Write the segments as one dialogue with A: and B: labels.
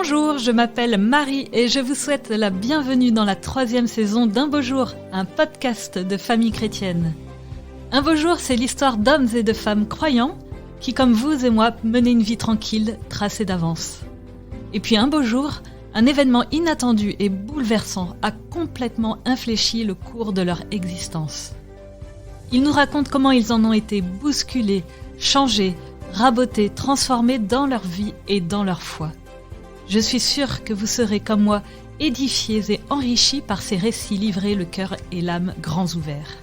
A: Bonjour, je m'appelle Marie et je vous souhaite la bienvenue dans la 3e saison d'Un beau jour, un podcast de famille chrétienne. Un beau jour, c'est l'histoire d'hommes et de femmes croyants qui, comme vous et moi, menaient une vie tranquille, tracée d'avance. Et puis un beau jour, un événement inattendu et bouleversant a complètement infléchi le cours de leur existence. Ils nous racontent comment ils en ont été bousculés, changés, rabotés, transformés dans leur vie et dans leur foi. Je suis sûre que vous serez comme moi édifiés et enrichis par ces récits livrés le cœur et l'âme grands ouverts.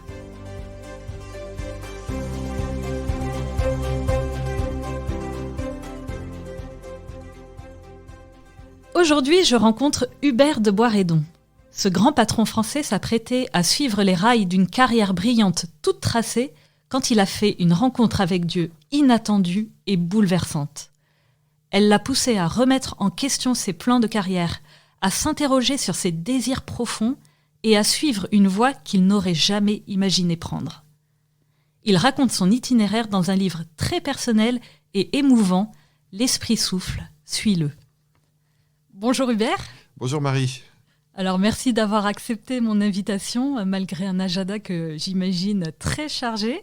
A: Aujourd'hui, je rencontre Hubert de Boisredon. Ce grand patron français s'apprêtait à suivre les rails d'une carrière brillante toute tracée quand il a fait une rencontre avec Dieu inattendue et bouleversante. Elle l'a poussé à remettre en question ses plans de carrière, à s'interroger sur ses désirs profonds et à suivre une voie qu'il n'aurait jamais imaginé prendre. Il raconte son itinéraire dans un livre très personnel et émouvant, L'Esprit souffle, suis-le. Bonjour Hubert.
B: Bonjour Marie.
A: Alors merci d'avoir accepté mon invitation, malgré un agenda que j'imagine très chargé.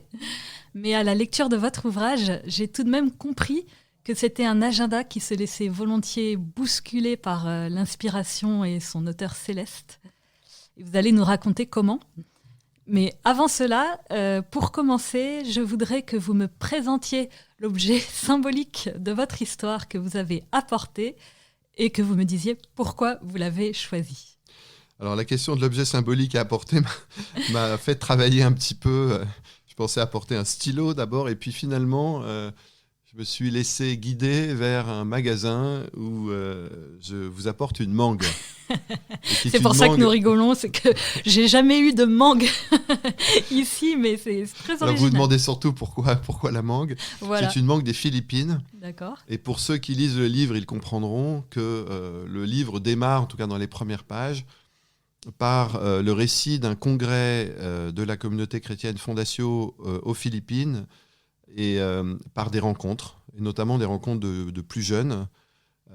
A: Mais à la lecture de votre ouvrage, j'ai tout de même compris que c'était un agenda qui se laissait volontiers bousculer par l'inspiration et son auteur céleste. Et vous allez nous raconter comment. Mais avant cela, pour commencer, je voudrais que vous me présentiez l'objet symbolique de votre histoire que vous avez apporté et que vous me disiez pourquoi vous l'avez choisi.
B: Alors la question de l'objet symbolique à apporter m'a fait travailler un petit peu. Je pensais apporter un stylo d'abord et puis finalement je me suis laissé guider vers un magasin où je vous apporte une mangue.
A: C'est pour ça que nous rigolons, c'est que j'ai jamais eu de mangue ici, mais c'est très original.
B: Alors vous vous demandez surtout pourquoi la mangue.
A: Voilà.
B: C'est une mangue des Philippines.
A: D'accord.
B: Et pour ceux qui lisent le livre, ils comprendront que le livre démarre, en tout cas dans les premières pages, par le récit d'un congrès de la communauté chrétienne Fondatio aux Philippines et par des rencontres, et notamment des rencontres de plus jeunes.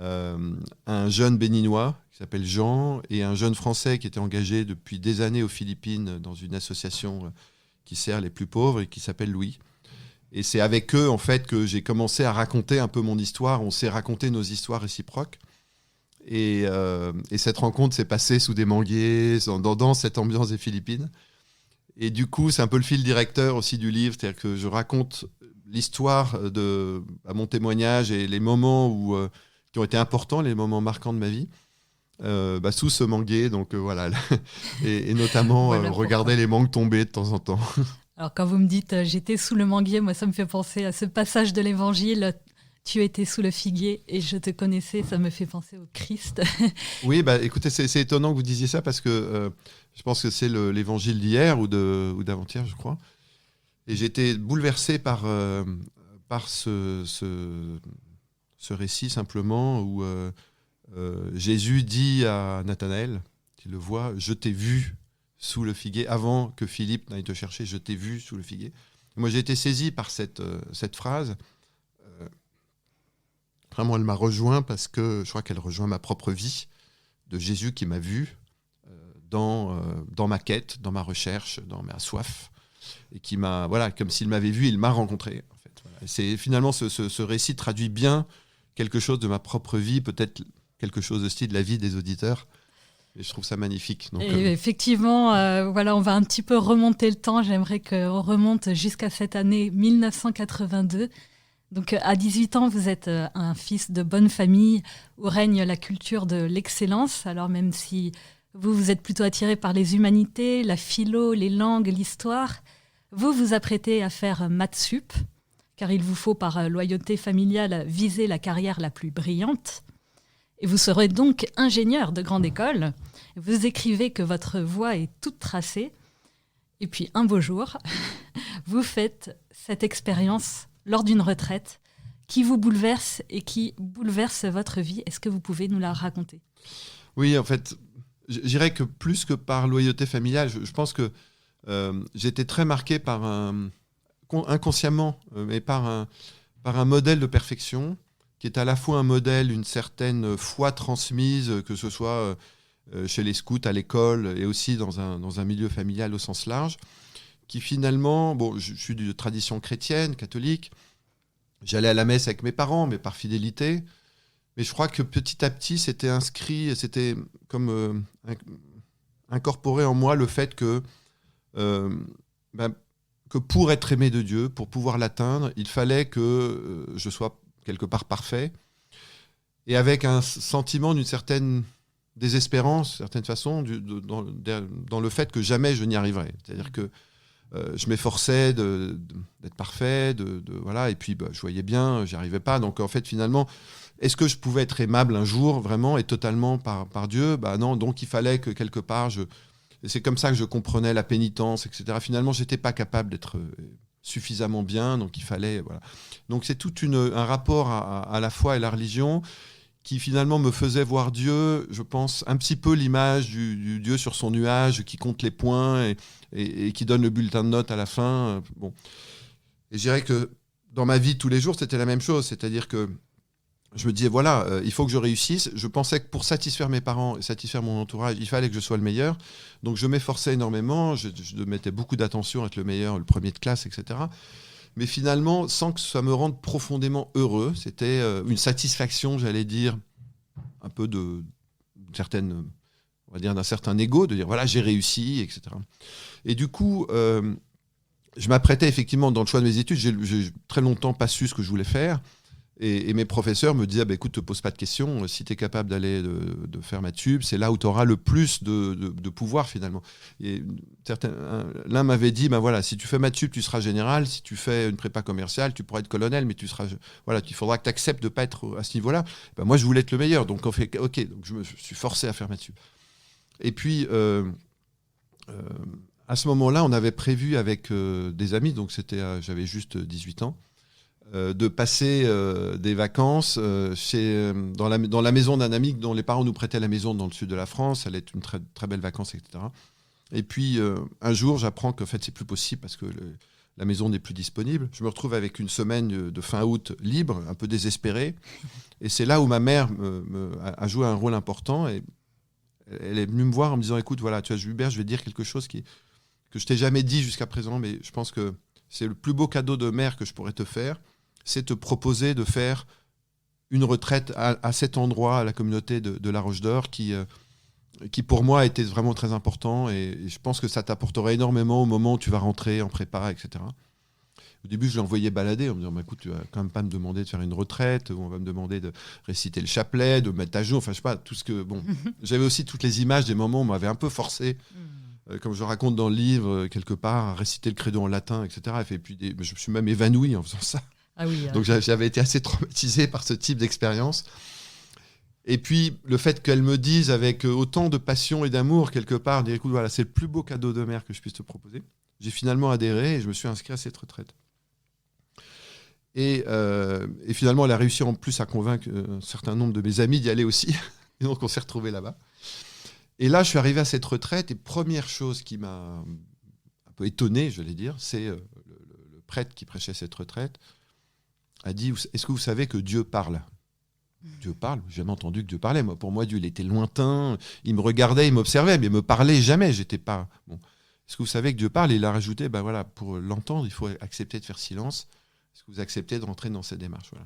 B: Un jeune béninois qui s'appelle Jean et un jeune français qui était engagé depuis des années aux Philippines dans une association qui sert les plus pauvres et qui s'appelle Louis. Et c'est avec eux en fait que j'ai commencé à raconter un peu mon histoire. On s'est raconté nos histoires réciproques. Et cette rencontre s'est passée sous des manguiers, dans cette ambiance des Philippines. Et du coup, c'est un peu le fil directeur aussi du livre, c'est-à-dire que je raconte l'histoire à mon témoignage et les moments qui ont été importants, les moments marquants de ma vie, sous ce manguier. Donc voilà, et notamment
A: voilà
B: regarder les mangues tomber de temps en temps.
A: Alors quand vous me dites j'étais sous le manguier, moi ça me fait penser à ce passage de l'Évangile. Tu étais sous le figuier et je te connaissais, ça me fait penser au Christ.
B: Oui, écoutez, c'est étonnant que vous disiez ça parce que je pense que c'est l'évangile d'hier ou d'avant-hier, je crois. Et j'ai été bouleversé par ce récit simplement où Jésus dit à Nathanaël, qui le voit, « Je t'ai vu sous le figuier, avant que Philippe n'aille te chercher, je t'ai vu sous le figuier. » Moi, j'ai été saisi par cette phrase. Vraiment, elle m'a rejoint parce que je crois qu'elle rejoint ma propre vie de Jésus qui m'a vu dans ma quête, dans ma recherche, dans ma soif, et qui m'a, voilà, comme s'il m'avait vu, il m'a rencontré. En fait. Voilà. Et c'est finalement ce récit traduit bien quelque chose de ma propre vie, peut-être quelque chose aussi de la vie des auditeurs. Et je trouve ça magnifique. Donc,
A: et effectivement, on va un petit peu remonter le temps. J'aimerais qu'on remonte jusqu'à cette année 1982. Donc à 18 ans, vous êtes un fils de bonne famille où règne la culture de l'excellence. Alors même si vous êtes plutôt attiré par les humanités, la philo, les langues, l'histoire, vous vous apprêtez à faire maths sup, car il vous faut par loyauté familiale viser la carrière la plus brillante. Et vous serez donc ingénieur de grande école. Vous écrivez que votre voie est toute tracée. Et puis un beau jour, vous faites cette expérience lors d'une retraite qui vous bouleverse et qui bouleverse votre vie. Est-ce que vous pouvez nous la raconter ?
B: Oui, en fait, je dirais que plus que par loyauté familiale, je pense que j'ai été très marqué inconsciemment, mais par un modèle de perfection qui est à la fois un modèle, une certaine foi transmise, que ce soit chez les scouts, à l'école, et aussi dans un milieu familial au sens large, qui finalement, bon, je suis de tradition chrétienne, catholique, j'allais à la messe avec mes parents, mais par fidélité, mais je crois que petit à petit, c'était inscrit, c'était comme incorporé en moi le fait que pour être aimé de Dieu, pour pouvoir l'atteindre, il fallait que je sois quelque part parfait, et avec un sentiment d'une certaine désespérance, certaine façon, dans le fait que jamais je n'y arriverais. C'est-à-dire que je m'efforçais d'être parfait, voilà, et puis je voyais bien, j'y arrivais pas. Donc en fait, finalement, est-ce que je pouvais être aimable un jour, vraiment, et totalement par Dieu ? Non, donc il fallait que quelque part, et c'est comme ça que je comprenais la pénitence, etc. Finalement, j'étais pas capable d'être suffisamment bien, donc il fallait, voilà. Donc c'est tout un rapport à la foi et la religion qui finalement me faisait voir Dieu, je pense, un petit peu l'image du Dieu sur son nuage, qui compte les points et qui donne le bulletin de notes à la fin. Bon. Et je dirais que dans ma vie tous les jours, c'était la même chose, c'est-à-dire que je me disais, voilà, il faut que je réussisse. Je pensais que pour satisfaire mes parents et satisfaire mon entourage, il fallait que je sois le meilleur. Donc je m'efforçais énormément, je mettais beaucoup d'attention à être le meilleur, le premier de classe, etc. Mais finalement, sans que ça me rende profondément heureux, c'était une satisfaction, j'allais dire, un peu d'un certain ego, de dire, voilà, j'ai réussi, etc. Et du coup, je m'apprêtais effectivement dans le choix de mes études. J'ai très longtemps pas su ce que je voulais faire. Et mes professeurs me disaient, écoute, te pose pas de questions, si tu es capable d'aller de faire maths sup, c'est là où tu auras le plus de pouvoir finalement. Et l'un m'avait dit, voilà, si tu fais maths sup, tu seras général, si tu fais une prépa commerciale, tu pourras être colonel, mais il faudra que tu acceptes de ne pas être à ce niveau-là. Moi, je voulais être le meilleur, donc donc je me suis forcé à faire maths sup. Et puis, à ce moment-là, on avait prévu avec des amis, donc j'avais juste 18 ans, de passer des vacances dans la maison d'un ami dont les parents nous prêtaient la maison dans le sud de la France. Ça allait être une très, très belle vacances, etc. Et puis, un jour, j'apprends qu'en fait, c'est plus possible parce que la maison n'est plus disponible. Je me retrouve avec une semaine de fin août libre, un peu désespéré. Et c'est là où ma mère a joué un rôle important. Et elle est venue me voir en me disant, écoute, voilà, tu vois, Hubert, je vais te dire quelque chose que je t'ai jamais dit jusqu'à présent, mais je pense que c'est le plus beau cadeau de mère que je pourrais te faire. C'est te proposer de faire une retraite à cet endroit, à la communauté de La Roche d'Or, qui pour moi était vraiment très important. Et je pense que ça t'apportera énormément au moment où tu vas rentrer en prépa, etc. Au début, je l'envoyais balader en me disant, écoute, tu vas quand même pas me demander de faire une retraite, ou on va me demander de réciter le chapelet, de mettre à jour, enfin, je sais pas, tout ce que... Bon, j'avais aussi toutes les images des moments où on m'avait un peu forcé, comme je raconte dans le livre, quelque part, à réciter le credo en latin, etc. Et puis, je me suis même évanoui en faisant ça.
A: Ah oui,
B: Donc j'avais été assez traumatisé par ce type d'expérience. Et puis le fait qu'elle me dise avec autant de passion et d'amour quelque part, dire écoute, voilà, c'est le plus beau cadeau de mère que je puisse te proposer. J'ai finalement adhéré et je me suis inscrit à cette retraite. Et finalement, elle a réussi en plus à convaincre un certain nombre de mes amis d'y aller aussi. Et donc on s'est retrouvés là-bas. Et là, je suis arrivé à cette retraite et première chose qui m'a un peu étonné, je vais dire, c'est le prêtre qui prêchait cette retraite a dit, est-ce que vous savez que Dieu parle ? Dieu parle, j'ai jamais entendu que Dieu parlait. Moi, pour moi, Dieu, il était lointain, il me regardait, il m'observait, mais il me parlait jamais, j'étais pas... Bon. Est-ce que vous savez que Dieu parle ? Et il a rajouté, voilà, pour l'entendre, il faut accepter de faire silence. Est-ce que vous acceptez de rentrer dans cette démarche ? Voilà.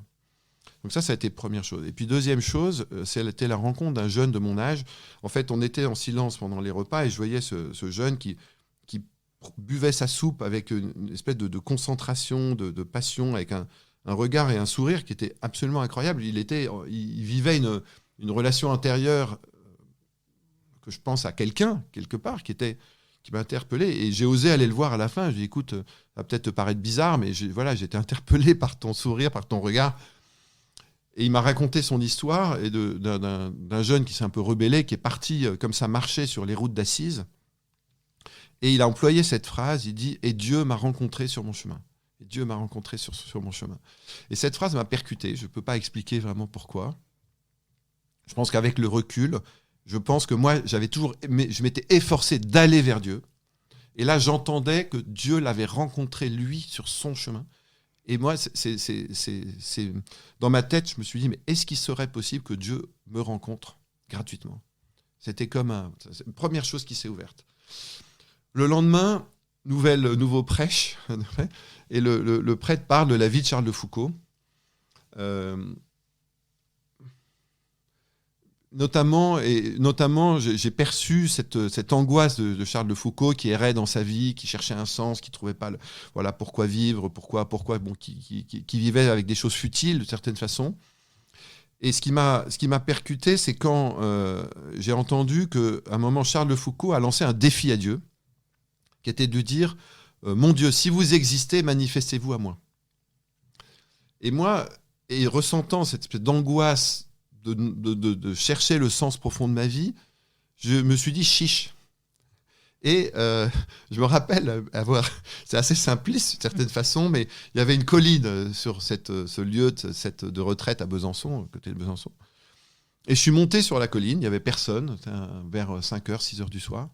B: Donc ça a été première chose. Et puis deuxième chose, c'était la rencontre d'un jeune de mon âge. En fait, on était en silence pendant les repas et je voyais ce jeune qui buvait sa soupe avec une espèce de concentration, de passion, avec un regard et un sourire qui était absolument incroyable. Il vivait une relation intérieure que je pense à quelqu'un, quelque part, qui m'a interpellé. Et j'ai osé aller le voir à la fin. Je lui ai dit, écoute, ça va peut-être te paraître bizarre, mais j'ai été interpellé par ton sourire, par ton regard. Et il m'a raconté son histoire et d'un jeune qui s'est un peu rebellé, qui est parti comme ça marcher sur les routes d'Assise. Et il a employé cette phrase, il dit « Et Dieu m'a rencontré sur mon chemin ». Et Dieu m'a rencontré sur mon chemin. Et cette phrase m'a percuté. Je ne peux pas expliquer vraiment pourquoi. Je pense qu'avec le recul, je pense que moi, je m'étais efforcé d'aller vers Dieu. Et là, j'entendais que Dieu l'avait rencontré, lui, sur son chemin. Et moi, dans ma tête, je me suis dit, mais est-ce qu'il serait possible que Dieu me rencontre gratuitement ? C'était comme c'est une première chose qui s'est ouverte. Le lendemain, nouveau prêche, et le prêtre parle de la vie de Charles de Foucault. Notamment, j'ai perçu cette angoisse de Charles de Foucault qui errait dans sa vie, qui cherchait un sens, qui trouvait pas pourquoi vivre, qui vivait avec des choses futiles de certaine façon. Et ce qui m'a percuté, c'est quand j'ai entendu qu'à un moment Charles de Foucault a lancé un défi à Dieu, qui était de dire mon Dieu, si vous existez, manifestez-vous à moi. Et moi, ressentant cette espèce d'angoisse de chercher le sens profond de ma vie, je me suis dit chiche. Et je me rappelle c'est assez simpliste d'une certaine façon, mais il y avait une colline sur ce lieu de retraite à Besançon, à côté de Besançon. Et je suis monté sur la colline, il n'y avait personne, vers 5h, 6h du soir.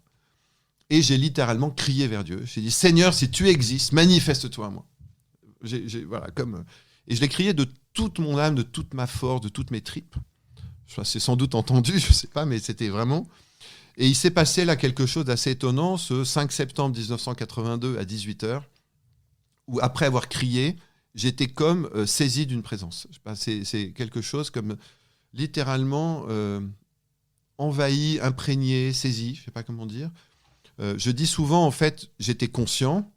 B: Et j'ai littéralement crié vers Dieu. J'ai dit, Seigneur, si tu existes, manifeste-toi à moi. Et je l'ai crié de toute mon âme, de toute ma force, de toutes mes tripes. C'est sans doute entendu, je ne sais pas, mais c'était vraiment... Et il s'est passé là quelque chose d'assez étonnant, ce 5 septembre 1982 à 18h, où après avoir crié, j'étais comme saisi d'une présence. Je sais pas, c'est quelque chose comme littéralement envahi, imprégné, saisi, je ne sais pas comment dire. Je dis souvent, en fait, j'étais conscient,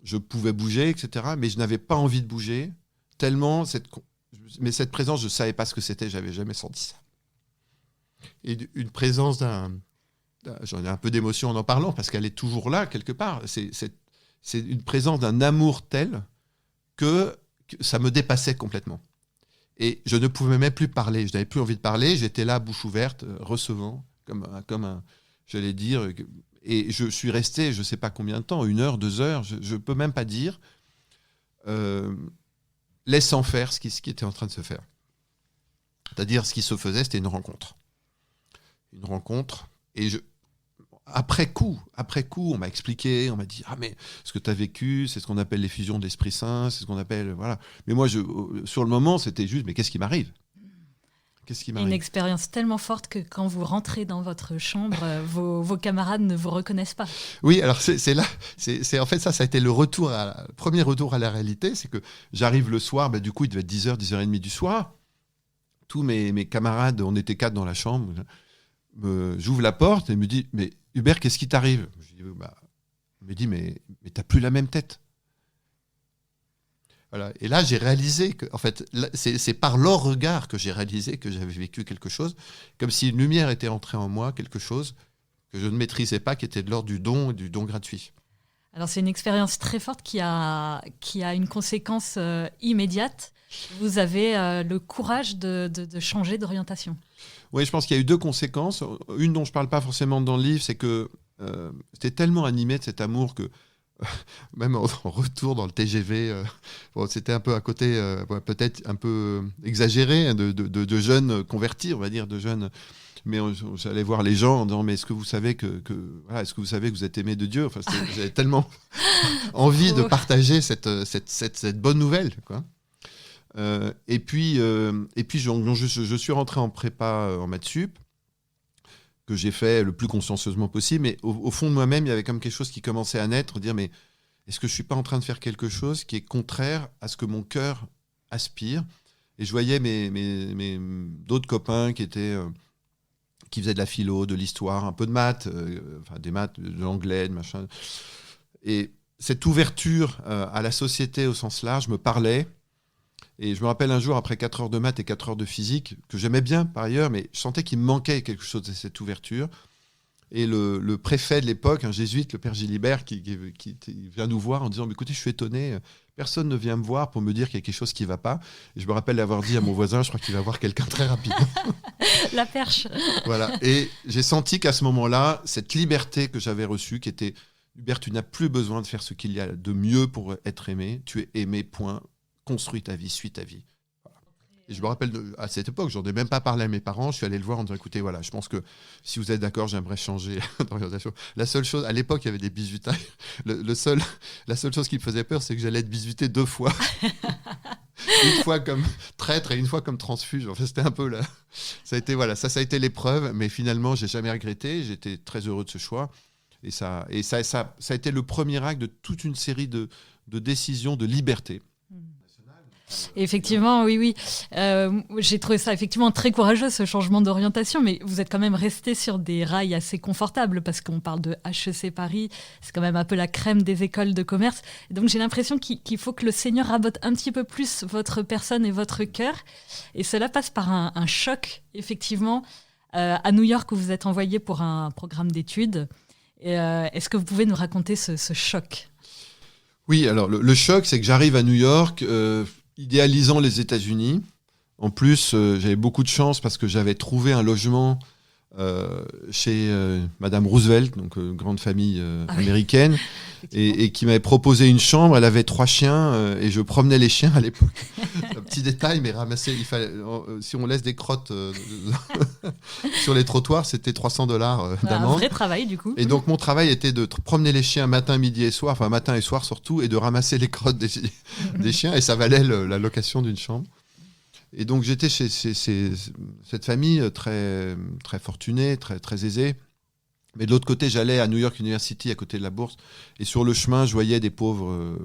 B: je pouvais bouger, etc., mais je n'avais pas envie de bouger, tellement mais cette présence, je ne savais pas ce que c'était, je n'avais jamais senti ça. Et une présence j'en ai un peu d'émotion en parlant, parce qu'elle est toujours là, quelque part. C'est une présence d'un amour tel que ça me dépassait complètement. Et je ne pouvais même plus parler, je n'avais plus envie de parler, j'étais là, bouche ouverte, recevant, j'allais dire... Et je suis resté, je ne sais pas combien de temps, 1 heure, 2 heures, je ne peux même pas dire, laissant faire ce qui était en train de se faire. C'est-à-dire, ce qui se faisait, c'était une rencontre. Une rencontre. Et après coup, on m'a expliqué, on m'a dit, mais ce que tu as vécu, c'est ce qu'on appelle l'effusion de l'Esprit Saint, c'est ce qu'on appelle... Voilà. Mais moi, sur le moment, c'était juste, mais qu'est-ce qui m'arrive ?
A: Une expérience tellement forte que quand vous rentrez dans votre chambre, vos camarades ne vous reconnaissent pas.
B: Oui, alors c'est là, en fait ça a été le premier retour à la réalité, c'est que j'arrive le soir, du coup il devait être 10h, 10h30 du soir, tous mes camarades, on était 4 dans la chambre, j'ouvre la porte et il me dit, mais Hubert, qu'est-ce qui t'arrive ? Il me dit, mais t'as plus la même tête. Voilà. Et là, j'ai réalisé que, en fait, c'est par leur regard que j'ai réalisé que j'avais vécu quelque chose, comme si une lumière était entrée en moi, quelque chose que je ne maîtrisais pas, qui était de l'ordre du don gratuit.
A: Alors, c'est une expérience très forte qui a une conséquence immédiate. Vous avez le courage de changer d'orientation.
B: Oui, je pense qu'il y a eu 2 conséquences. Une dont je ne parle pas forcément dans le livre, c'est que j'étais tellement animé de cet amour que même en retour dans le TGV, c'était un peu à côté, peut-être un peu exagéré, de jeunes convertis, on va dire, de jeunes. Mais j'allais voir les gens en disant, mais est-ce que vous savez est-ce que vous savez que vous êtes aimés de Dieu ? Enfin, j'avais tellement envie de partager cette bonne nouvelle, quoi. Et puis je suis rentré en prépa en maths sup, que j'ai fait le plus consciencieusement possible, mais au fond de moi-même, il y avait comme quelque chose qui commençait à naître, dire, mais est-ce que je ne suis pas en train de faire quelque chose qui est contraire à ce que mon cœur aspire ? Et je voyais d'autres copains qui faisaient de la philo, de l'histoire, un peu de maths, des maths, de l'anglais, de machin. Et cette ouverture à la société au sens large me parlait. Et je me rappelle un jour, après 4 heures de maths et 4 heures de physique, que j'aimais bien par ailleurs, mais je sentais qu'il me manquait quelque chose de cette ouverture. Et le préfet de l'époque, un jésuite, le père Gilibert, qui vient nous voir en disant, écoutez, je suis étonné, personne ne vient me voir pour me dire qu'il y a quelque chose qui ne va pas. Et je me rappelle l'avoir dit à mon voisin, je crois qu'il va voir quelqu'un très rapidement.
A: La perche.
B: Voilà. Et j'ai senti qu'à ce moment-là, cette liberté que j'avais reçue, qui était, Hubert, tu n'as plus besoin de faire ce qu'il y a de mieux pour être aimé, tu es aimé, point. Construis ta vie, suis ta vie. Voilà. Et je me rappelle, à cette époque, j'en ai même pas parlé à mes parents. Je suis allé le voir en disant, écoutez, voilà, je pense que si vous êtes d'accord, j'aimerais changer d'orientation. La seule chose, à l'époque, il y avait des bisutailles. La seule chose qui me faisait peur, c'est que j'allais être bisuté 2 fois. Une fois comme traître et une fois comme transfuge. En fait, c'était un peu là. Ça a été l'épreuve, mais finalement, j'ai jamais regretté. J'étais très heureux de ce choix. Et ça a été le premier acte de toute une série de décisions de liberté.
A: Effectivement, oui. J'ai trouvé ça effectivement très courageux, ce changement d'orientation, mais vous êtes quand même resté sur des rails assez confortables, parce qu'on parle de HEC Paris, c'est quand même un peu la crème des écoles de commerce. Et donc j'ai l'impression qu'il faut que le Seigneur rabote un petit peu plus votre personne et votre cœur. Et cela passe par un choc, effectivement, à New York, où vous êtes envoyé pour un programme d'études. Est-ce que vous pouvez nous raconter ce choc ?
B: Oui, alors le choc, c'est que j'arrive à New York, idéalisant les États-Unis. En plus, j'avais beaucoup de chance parce que j'avais trouvé un logement chez Madame Roosevelt, donc grande famille américaine, et qui m'avait proposé une chambre. Elle avait 3 chiens et je promenais les chiens à l'époque. Un petit détail, mais ramasser. Si on laisse des crottes sur les trottoirs, c'était $300 d'amende.
A: Un vrai travail, du coup.
B: Et donc mon travail était de promener les chiens matin, midi et soir, enfin matin et soir surtout, et de ramasser les crottes des chiens, et ça valait la location d'une chambre. Et donc j'étais chez cette famille très, très fortunée, très, très aisée. Mais de l'autre côté, j'allais à New York University, à côté de la bourse, et sur le chemin, je voyais des pauvres,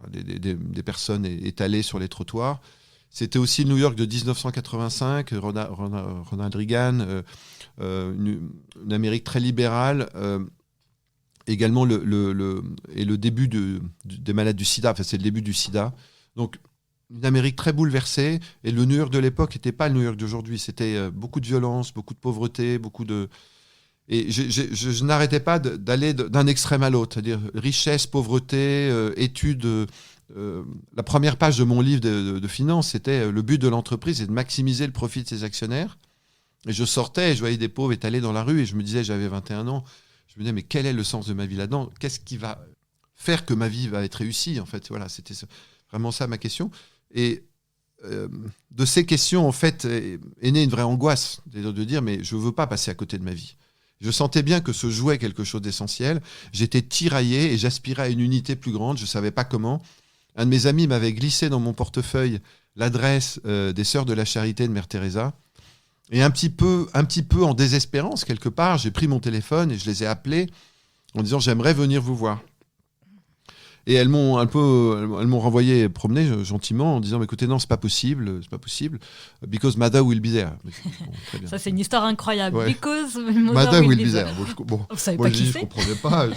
B: des personnes étalées sur les trottoirs. C'était aussi le New York de 1985, Ronald Reagan, une Amérique très libérale, également le début des malades du sida, enfin c'est le début du sida. Donc une Amérique très bouleversée, et le New York de l'époque n'était pas le New York d'aujourd'hui, c'était beaucoup de violence, beaucoup de pauvreté, Et je n'arrêtais pas d'aller d'un extrême à l'autre, c'est-à-dire richesse, pauvreté, études. La première page de mon livre de finance, c'était le but de l'entreprise, c'est de maximiser le profit de ses actionnaires. Et je sortais et je voyais des pauvres étalés dans la rue, et je me disais, j'avais 21 ans, je me disais, mais quel est le sens de ma vie là-dedans ? Qu'est-ce qui va faire que ma vie va être réussie ? En fait, voilà, c'était vraiment ça ma question. Et de ces questions, en fait, est née une vraie angoisse, c'est-à-dire de dire, mais je ne veux pas passer à côté de ma vie. Je sentais bien que se jouait quelque chose d'essentiel. J'étais tiraillé et j'aspirais à une unité plus grande. Je ne savais pas comment. Un de mes amis m'avait glissé dans mon portefeuille l'adresse des Sœurs de la Charité de Mère Teresa. Et un petit peu en désespérance, quelque part, j'ai pris mon téléphone et je les ai appelées en disant « J'aimerais venir vous voir ». Et elles m'ont renvoyé promener gentiment en disant écoutez, non, c'est pas possible, because Mother will be there. Bon, très bien.
A: Ça, c'est une histoire incroyable.
B: Ouais.
A: Because
B: Mother will be there.
A: Vous savez
B: moi,
A: pas qui c'est ?
B: Je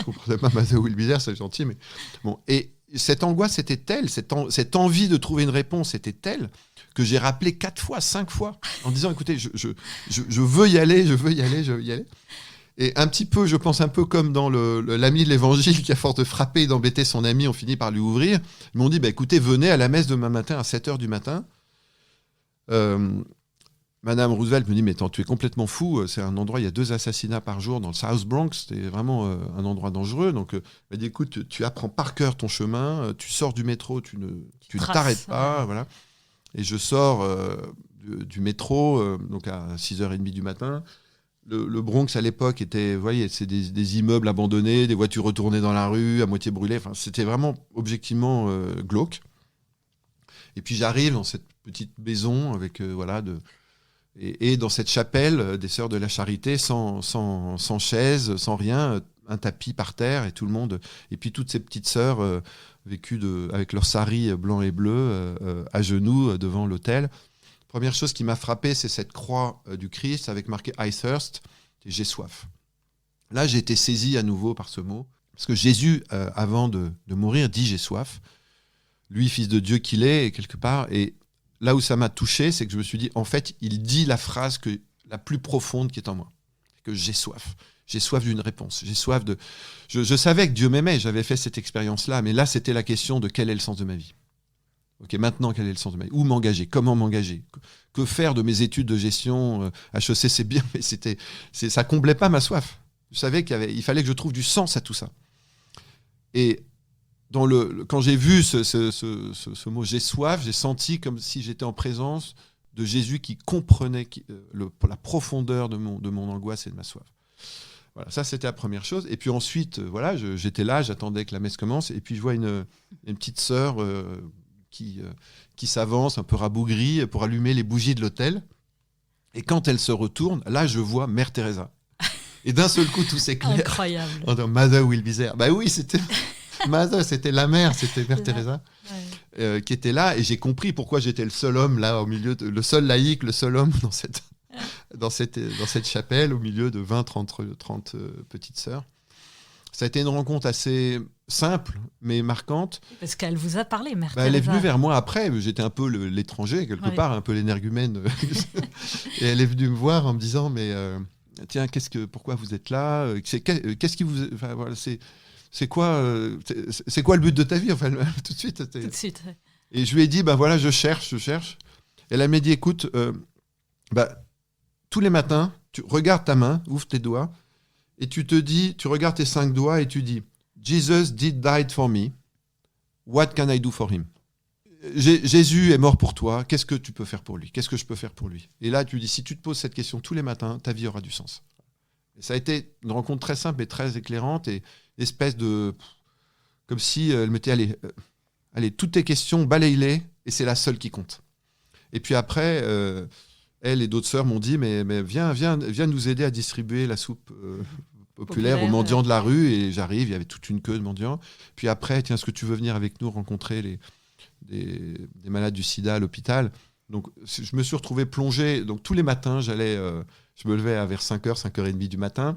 B: comprenais pas Mother will be there, c'est gentil, mais bon. Et cette angoisse était telle, cette envie de trouver une réponse était telle que j'ai rappelé 4 fois, 5 fois en disant écoutez, je veux y aller, je veux y aller. Et un petit peu, je pense un peu comme dans l'ami de l'Évangile qui, à force de frapper et d'embêter son ami, on finit par lui ouvrir. Ils m'ont dit, écoutez, venez à la messe demain matin à 7h du matin. Madame Roosevelt me dit, mais attends, tu es complètement fou. C'est un endroit, il y a 2 assassinats par jour dans le South Bronx. C'était vraiment un endroit dangereux. Donc, elle m'a dit, écoute, tu apprends par cœur ton chemin. Tu sors du métro, tu ne t'arrêtes pas. Voilà. Et je sors du métro, donc à 6h30 du matin. Le Bronx, à l'époque, était, vous voyez, c'est des immeubles abandonnés, des voitures retournées dans la rue, à moitié brûlées. Enfin, c'était vraiment objectivement glauque. Et puis j'arrive dans cette petite maison avec et dans cette chapelle des Sœurs de la Charité, sans chaise, sans rien, un tapis par terre et tout le monde. Et puis toutes ces petites sœurs vécues avec leurs saris blancs et bleus à genoux devant l'autel. Première chose qui m'a frappé, c'est cette croix du Christ avec marqué « I thirst », j'ai soif. Là, j'ai été saisi à nouveau par ce mot, parce que Jésus, avant de mourir, dit « j'ai soif ». Lui, fils de Dieu qu'il est, et quelque part, et là où ça m'a touché, c'est que je me suis dit, en fait, il dit la phrase la plus profonde qui est en moi, que j'ai soif. J'ai soif d'une réponse, j'ai soif de... Je savais que Dieu m'aimait, j'avais fait cette expérience-là, mais là, c'était la question de quel est le sens de ma vie. Ok, maintenant, quel est le sens de ma vie ? Où m'engager ? Comment m'engager ? Que faire de mes études de gestion ? HEC, c'est bien, mais ça comblait pas ma soif. Je savais qu'il fallait que je trouve du sens à tout ça. Et quand j'ai vu ce mot « j'ai soif », j'ai senti comme si j'étais en présence de Jésus qui comprenait la profondeur de mon angoisse et de ma soif. Voilà, ça c'était la première chose. Et puis ensuite, voilà, j'étais là, j'attendais que la messe commence, et puis je vois une petite sœur qui s'avance un peu rabougrie pour allumer les bougies de l'autel. Et quand elle se retourne, là je vois Mère Teresa. Et d'un seul coup, tout s'éclaire.
A: Incroyable.
B: Mother will be there. Bah oui, c'était Mother, c'était la mère, c'était Mère Teresa. Ouais. Qui était là, et j'ai compris pourquoi j'étais le seul homme là au milieu, le seul laïc, le seul homme dans cette chapelle au milieu de 20-30 petites sœurs. Ça a été une rencontre assez simple mais marquante.
A: Parce qu'elle vous a parlé, Mère Teresa.
B: Elle est venue vers moi après, j'étais un peu l'étranger quelque part, un peu l'énergumène. Et elle est venue me voir en me disant mais tiens, pourquoi vous êtes là, qu'est-ce qui vous, enfin, voilà, c'est quoi le but de ta vie, enfin, tout de suite.
A: Tout de suite. Ouais.
B: Et je lui ai dit voilà, je cherche. Et elle m'a dit écoute, tous les matins, tu regardes ta main, ouvre tes doigts, et tu regardes tes 5 doigts et tu dis Jesus did die for me. What can I do for him? Jésus est mort pour toi. Qu'est-ce que tu peux faire pour lui? Qu'est-ce que je peux faire pour lui? Et là, tu dis, si tu te poses cette question tous les matins, ta vie aura du sens. Et ça a été une rencontre très simple et très éclairante, et espèce de... Comme si elle me disait, allez, toutes tes questions, balaye-les, et c'est la seule qui compte. Et puis après, elle et d'autres sœurs m'ont dit, mais viens nous aider à distribuer la soupe populaire aux mendiants de la rue. Et j'arrive, il y avait toute une queue de mendiants. Puis après, tiens, est-ce que tu veux venir avec nous rencontrer des malades du sida à l'hôpital? Donc je me suis retrouvé plongé. Donc tous les matins, je me levais vers 5h, 5h30 du matin.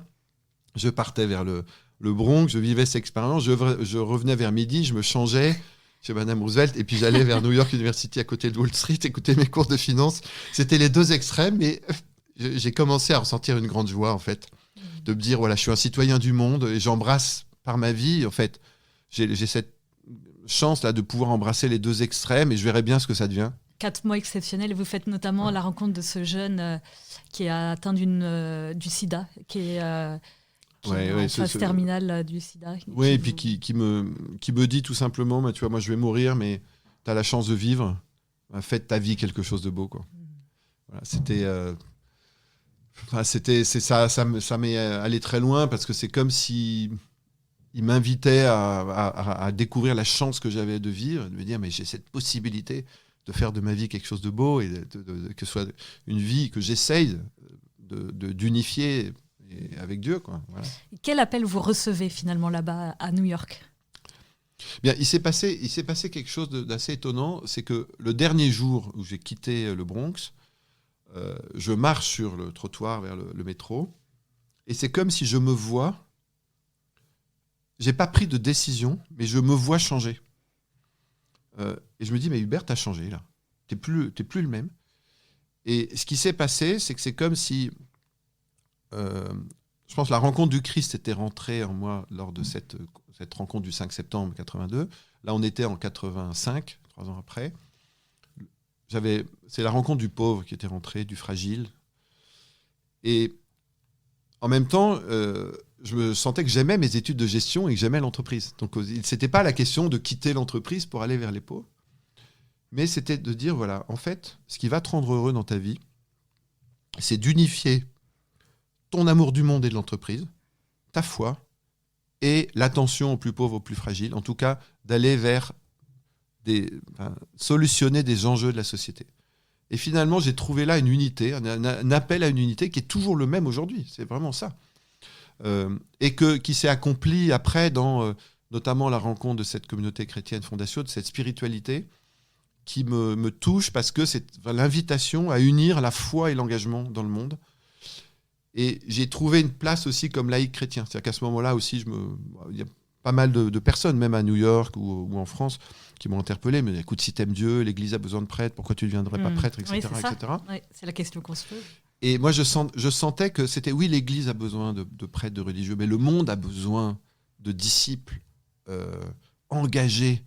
B: Je partais vers le Bronx, je vivais cette expérience. Je revenais vers midi, je me changeais chez Madame Roosevelt, et puis j'allais vers New York University à côté de Wall Street, écouter mes cours de finance. C'était les deux extrêmes, mais j'ai commencé à ressentir une grande joie, en fait, de me dire, voilà, je suis un citoyen du monde, et j'embrasse par ma vie, en fait, j'ai cette chance-là de pouvoir embrasser les deux extrêmes, et je verrai bien ce que ça devient.
A: 4 mois exceptionnels, vous faites notamment la rencontre de ce jeune qui est atteint du sida, qui est en phase terminale du sida.
B: Oui, et puis qui me dit tout simplement, tu vois, moi je vais mourir, mais tu as la chance de vivre, fais de ta vie quelque chose de beau, quoi. Voilà, ça m'est allé très loin, parce que c'est comme si il m'invitait à découvrir la chance que j'avais de vivre, de me dire, mais j'ai cette possibilité de faire de ma vie quelque chose de beau, et que ce soit une vie que j'essaye d'unifier avec Dieu, quoi. Voilà.
A: Quel appel vous recevez finalement là-bas à New York?
B: Bien, il s'est passé quelque chose d'assez étonnant. C'est que le dernier jour où j'ai quitté le Bronx, je marche sur le trottoir vers le métro, et c'est comme si je me vois. J'ai pas pris de décision, mais je me vois changer. Et je me dis, mais Hubert, t'as changé là. T'es plus le même. Et ce qui s'est passé, c'est que c'est comme si je pense que la rencontre du Christ était rentrée en moi lors de cette rencontre du 5 septembre 82. Là, on était en 85, 3 ans après. C'est la rencontre du pauvre qui était rentrée, du fragile. Et en même temps, je me sentais que j'aimais mes études de gestion et que j'aimais l'entreprise. Donc, c'était pas la question de quitter l'entreprise pour aller vers les pauvres, mais c'était de dire, voilà, en fait, ce qui va te rendre heureux dans ta vie, c'est d'unifier ton amour du monde et de l'entreprise, ta foi et l'attention aux plus pauvres, aux plus fragiles. En tout cas, d'aller vers solutionner des enjeux de la société. Et finalement, j'ai trouvé là une unité, un appel à une unité qui est toujours le même aujourd'hui. C'est vraiment ça. Et qui s'est accompli après dans notamment la rencontre de cette communauté chrétienne Fondation, de cette spiritualité qui me touche, parce que c'est l'invitation à unir la foi et l'engagement dans le monde. Et j'ai trouvé une place aussi comme laïc chrétien. C'est-à-dire qu'à ce moment-là aussi, il y a pas mal de personnes, même à New York ou en France, qui m'ont interpellé. Mais écoute, si t'aimes Dieu, l'Église a besoin de prêtres, pourquoi tu ne deviendrais pas prêtre, etc.
A: Oui, c'est
B: etc.
A: Oui, c'est la question qu'on se pose.
B: Et moi, je sentais que c'était, oui, l'Église a besoin de prêtres, de religieux, mais le monde a besoin de disciples engagés,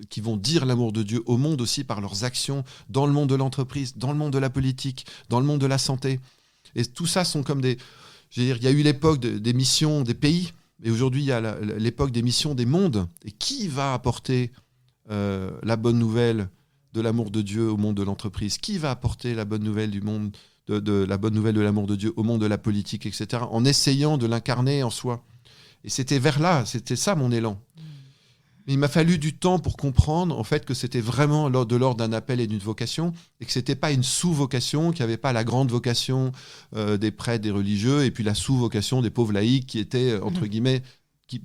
B: qui vont dire l'amour de Dieu au monde aussi par leurs actions, dans le monde de l'entreprise, dans le monde de la politique, dans le monde de la santé. Et tout ça sont comme il y a eu l'époque des missions des pays, et aujourd'hui il y a l'époque des missions des mondes. Et qui va apporter la bonne nouvelle de l'amour de Dieu au monde de l'entreprise? Qui va apporter la bonne nouvelle du monde, la bonne nouvelle de l'amour de Dieu au monde de la politique, etc., en essayant de l'incarner en soi. Et c'était vers là, c'était ça mon élan. Mais il m'a fallu du temps pour comprendre en fait que c'était vraiment de l'ordre d'un appel et d'une vocation, et que c'était pas une sous-vocation, qu'il n'y avait pas la grande vocation des prêtres, des religieux, et puis la sous-vocation des pauvres laïcs qui étaient entre guillemets, qui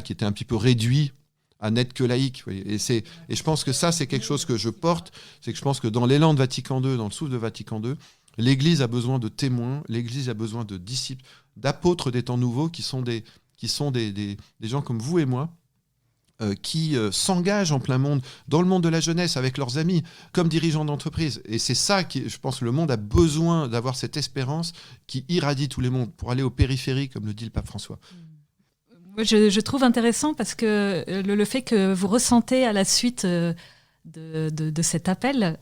B: étaient un petit peu réduits à n'être que laïcs. Et je pense que ça c'est quelque chose que je porte, c'est que je pense que dans l'élan de Vatican II, dans le souffle de Vatican II, l'Église a besoin de témoins, l'Église a besoin de disciples, d'apôtres des temps nouveaux qui sont des gens comme vous et moi, qui s'engagent en plein monde, dans le monde de la jeunesse, avec leurs amis, comme dirigeants d'entreprise. Et c'est ça qui, je pense, le monde a besoin d'avoir cette espérance qui irradie tous les mondes pour aller aux périphéries, comme le dit le pape François.
A: Je trouve intéressant parce que le fait que vous ressentez à la suite de cet appel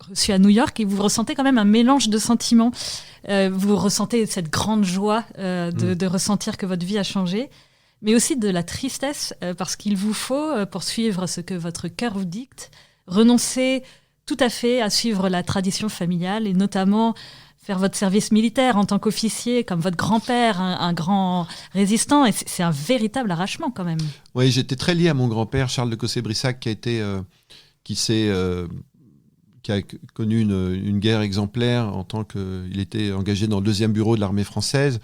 A: reçu à New York, et vous ressentez quand même un mélange de sentiments. Vous ressentez cette grande joie de ressentir que votre vie a changé, mais aussi de la tristesse, parce qu'il vous faut, pour suivre ce que votre cœur vous dicte, renoncer tout à fait à suivre la tradition familiale, et notamment faire votre service militaire en tant qu'officier, comme votre grand-père, un grand résistant. Et c'est un véritable arrachement quand même.
B: Oui, j'étais très lié à mon grand-père, Charles de Cossé-Brissac, qui a connu une guerre exemplaire en tant qu'il était engagé dans le 2e bureau de l'armée française.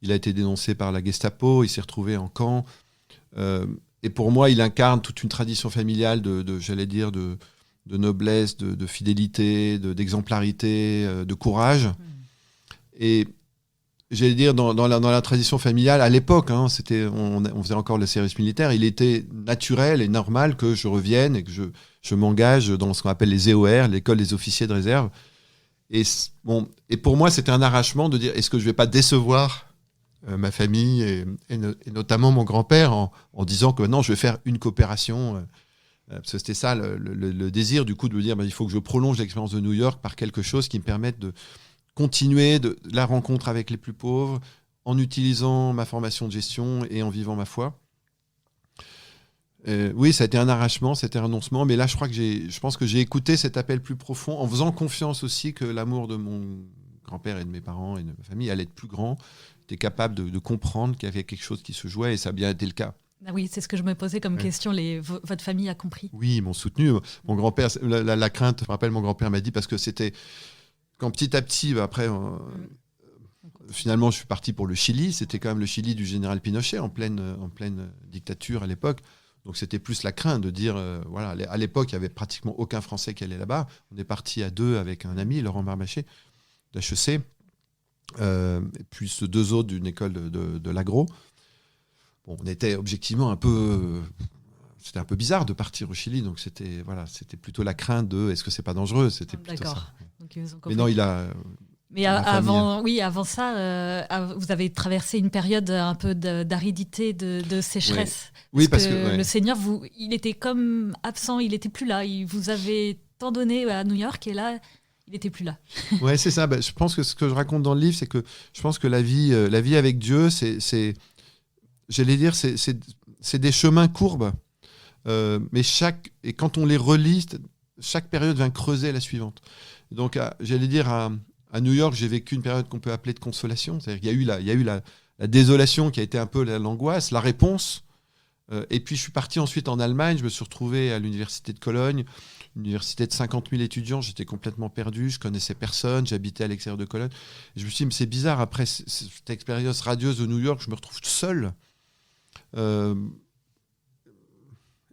B: Il a été dénoncé par la Gestapo, il s'est retrouvé en camp. Et pour moi, il incarne toute une tradition familiale de noblesse, de fidélité, d'exemplarité, de courage. Et j'allais dire, dans la tradition familiale, à l'époque, on faisait encore le service militaire, il était naturel et normal que je revienne et que je m'engage dans ce qu'on appelle les EOR, l'école des officiers de réserve. Et pour moi, c'était un arrachement de dire, est-ce que je ne vais pas décevoir ma famille et notamment mon grand-père en disant que non, je vais faire une coopération. Parce que c'était ça le désir, du coup, de me dire il faut que je prolonge l'expérience de New York par quelque chose qui me permette de continuer la rencontre avec les plus pauvres en utilisant ma formation de gestion et en vivant ma foi. Oui, ça a été un arrachement, c'était un renoncement, mais là, je pense que j'ai écouté cet appel plus profond en faisant confiance aussi que l'amour de mon grand-père et de mes parents et de ma famille allait être plus grand. J'étais capable de comprendre qu'il y avait quelque chose qui se jouait et ça a bien été le cas.
A: Ah oui, c'est ce que je me posais comme question. Votre famille a compris?
B: Oui, ils m'ont soutenu. Mon grand-père, la crainte, je me rappelle, mon grand-père m'a dit, parce que c'était quand petit à petit, après, finalement, je suis parti pour le Chili. C'était quand même le Chili du général Pinochet en pleine dictature à l'époque. Donc c'était plus la crainte de dire, à l'époque, il n'y avait pratiquement aucun Français qui allait là-bas. On est parti à 2 avec un ami, Laurent Barbaché, d'HEC, et puis 2 autres d'une école de l'agro. Bon, on était objectivement c'était un peu bizarre de partir au Chili, donc c'était plutôt la crainte de est-ce que c'est pas dangereux, c'était plutôt ça.
A: Donc,
B: mais non, il a.
A: Mais avant ça, vous avez traversé une période un peu d'aridité, de sécheresse.
B: Oui, parce
A: que le Seigneur, il était comme absent, il était plus là. Il vous avait tant donné à New York et là, il n'était plus là.
B: Ouais, c'est ça. Je pense que ce que je raconte dans le livre, c'est que je pense que la vie avec Dieu, j'allais dire, c'est des chemins courbes. Mais et quand on les relit, chaque période vient creuser la suivante. Donc, j'allais dire, à New York, j'ai vécu une période qu'on peut appeler de consolation. C'est-à-dire qu'il y a eu la désolation qui a été un peu l'angoisse, la réponse. Et puis, je suis parti ensuite en Allemagne. Je me suis retrouvé à l'université de Cologne, une université de 50 000 étudiants. J'étais complètement perdu. Je connaissais personne. J'habitais à l'extérieur de Cologne. Et je me suis dit, mais c'est bizarre. Après cette expérience radieuse de New York, je me retrouve seul. Je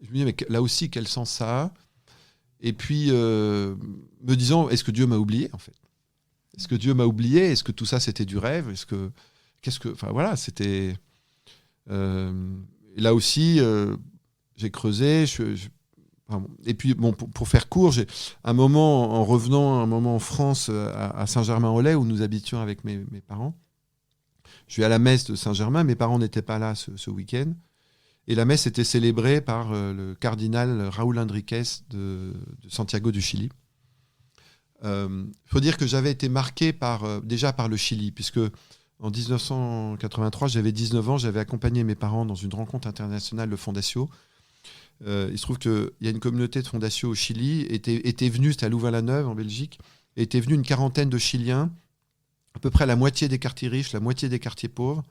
B: me dis, mais là aussi, quel sens ça a? Et puis, me disant, est-ce que Dieu m'a oublié, en fait? Est-ce que Dieu m'a oublié? Est-ce que tout ça, c'était du rêve? Enfin, voilà, c'était... là aussi, j'ai creusé. Et puis, bon, pour faire court, j'ai un moment, en revenant en France, à Saint-Germain-en-Laye, où nous habitions avec mes parents. Je suis à la messe de Saint-Germain. Mes parents n'étaient pas là ce week-end. Et la messe était célébrée par le cardinal Raúl Enríquez de Santiago du Chili. Faut dire que j'avais été marqué déjà par le Chili, puisque en 1983, j'avais 19 ans, j'avais accompagné mes parents dans une rencontre internationale de Fondatio. Il se trouve qu'il y a une communauté de Fondatio au Chili, était venue, c'était à Louvain-la-Neuve en Belgique, était venue une quarantaine de Chiliens, à peu près la moitié des quartiers riches, la moitié des quartiers pauvres.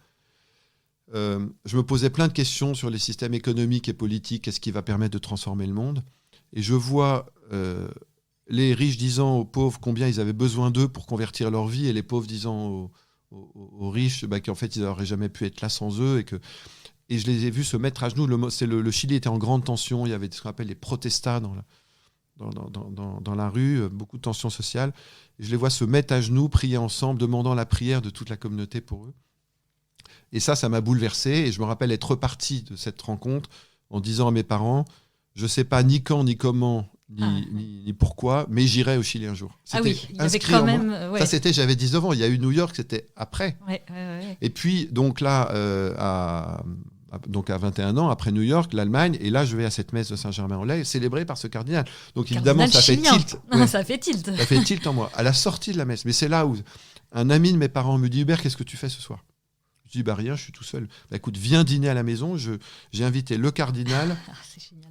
B: Je me posais plein de questions sur les systèmes économiques et politiques, qu'est-ce qui va permettre de transformer le monde. Et je vois les riches disant aux pauvres combien ils avaient besoin d'eux pour convertir leur vie, et les pauvres disant aux riches qu'en fait ils n'auraient jamais pu être là sans eux. Et je les ai vus se mettre à genoux. Le Chili était en grande tension, il y avait ce qu'on appelle les protestas dans la rue, beaucoup de tensions sociales. Et je les vois se mettre à genoux, prier ensemble, demandant la prière de toute la communauté pour eux. Et ça m'a bouleversé. Et je me rappelle être reparti de cette rencontre en disant à mes parents, je ne sais pas ni quand, ni comment, ni pourquoi, mais j'irai au Chili un jour.
A: C'était il y avait quand même...
B: Ça, j'avais 19 ans. Il y a eu New York, c'était après.
A: Ouais.
B: Et puis, donc là, à 21 ans, après New York, l'Allemagne, et là, je vais à cette messe de Saint-Germain-en-Laye, célébrée par ce cardinal. Donc, évidemment, ça fait tilt.
A: Ça fait tilt.
B: Ça fait tilt en moi. À la sortie de la messe. Mais c'est là où un ami de mes parents me dit, Hubert, qu'est-ce que tu fais ce soir ? Je dis, rien, je suis tout seul. Écoute, viens dîner à la maison. J'ai invité le cardinal